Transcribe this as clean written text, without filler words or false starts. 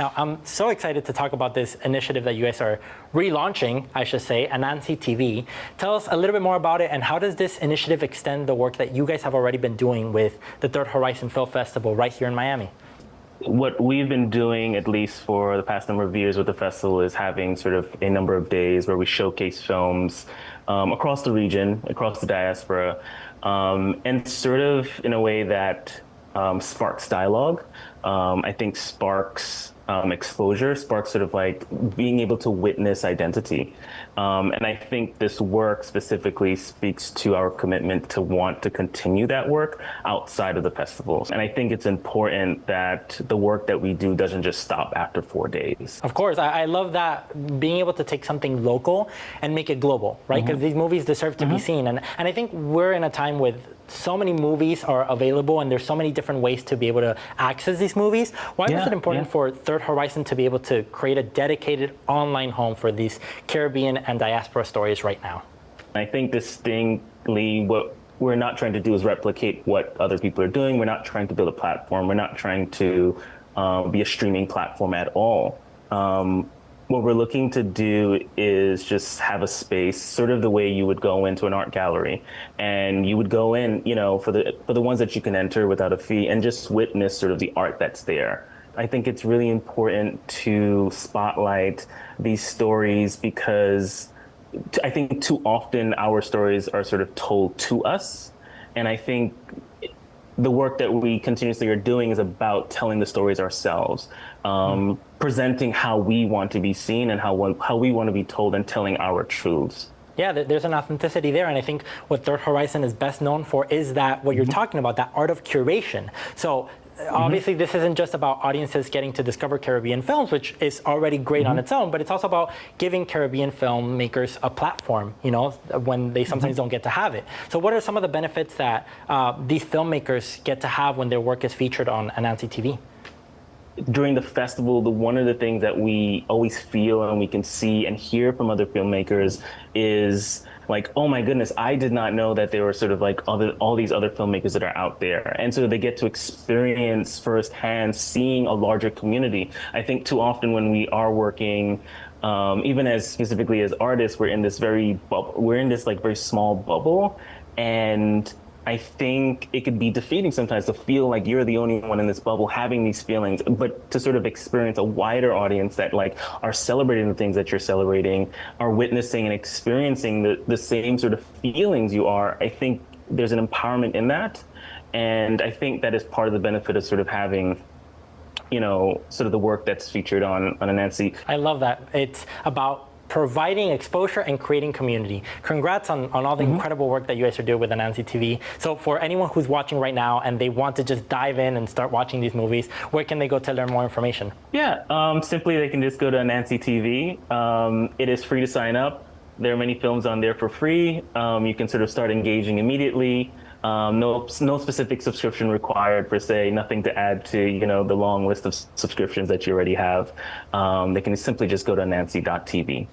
Now, I'm so excited to talk about this initiative that you guys are relaunching, I should say, Anansi TV. Tell us a little bit more about it, and how does this initiative extend the work that you guys have already been doing with the Third Horizon Film Festival right here in Miami? What we've been doing, at least for the past number of years with the festival, is having sort of a number of days where we showcase films across the region, across the diaspora, and sort of in a way that sparks dialogue. I think sparks exposure, sparks sort of like being able to witness identity. And I think this work specifically speaks to our commitment to want to continue that work outside of the festivals. And I think it's important that the work that we do doesn't just stop after 4 days. Of course, I love that, being able to take something local and make it global, right? Because these movies deserve to be seen. And I think we're in a time with so many movies are available, and there's so many different ways to be able to access these movies. Why was it important for Third Horizon to be able to create a dedicated online home for these Caribbean and diaspora stories right now? I think distinctly what we're not trying to do is replicate what other people are doing. We're not trying to build a platform. We're not trying to be a streaming platform at all. What we're looking to do is just have a space, sort of the way you would go into an art gallery, and you would go in, you know, for the ones that you can enter without a fee, and just witness sort of the art that's there. I think it's really important to spotlight these stories because I think too often our stories are sort of told to us, and I think the work that we continuously are doing is about telling the stories ourselves, presenting how we want to be seen and how we want to be told, and telling our truths. Yeah, there's an authenticity there, and I think what Third Horizon is best known for is that what you're talking about, that art of curation. So obviously this isn't just about audiences getting to discover Caribbean films, which is already great on its own, but it's also about giving Caribbean filmmakers a platform, you know, when they sometimes don't get to have it. So what are some of the benefits that these filmmakers get to have when their work is featured on Anansi TV? During the festival, one of the things that we always feel and we can see and hear from other filmmakers is like, oh my goodness, I did not know that there were sort of like all these other filmmakers that are out there. And so they get to experience firsthand seeing a larger community. I think too often when we are working, even as specifically as artists, we're in this like very small bubble. And I think it could be defeating sometimes to feel like you're the only one in this bubble having these feelings, but to sort of experience a wider audience that like are celebrating the things that you're celebrating, are witnessing and experiencing the same sort of feelings you are. I think there's an empowerment in that. And I think that is part of the benefit of sort of having, you know, sort of the work that's featured on Anansi. I love that. It's about providing exposure and creating community. Congrats on all the incredible work that you guys are doing with Anansi TV. So for anyone who's watching right now and they want to just dive in and start watching these movies, where can they go to learn more information? Yeah, simply they can just go to Anansi TV. It is free to sign up. There are many films on there for free. You can sort of start engaging immediately. No specific subscription required per se, nothing to add to, you know, the long list of subscriptions that you already have. They can simply just go to anansi.tv.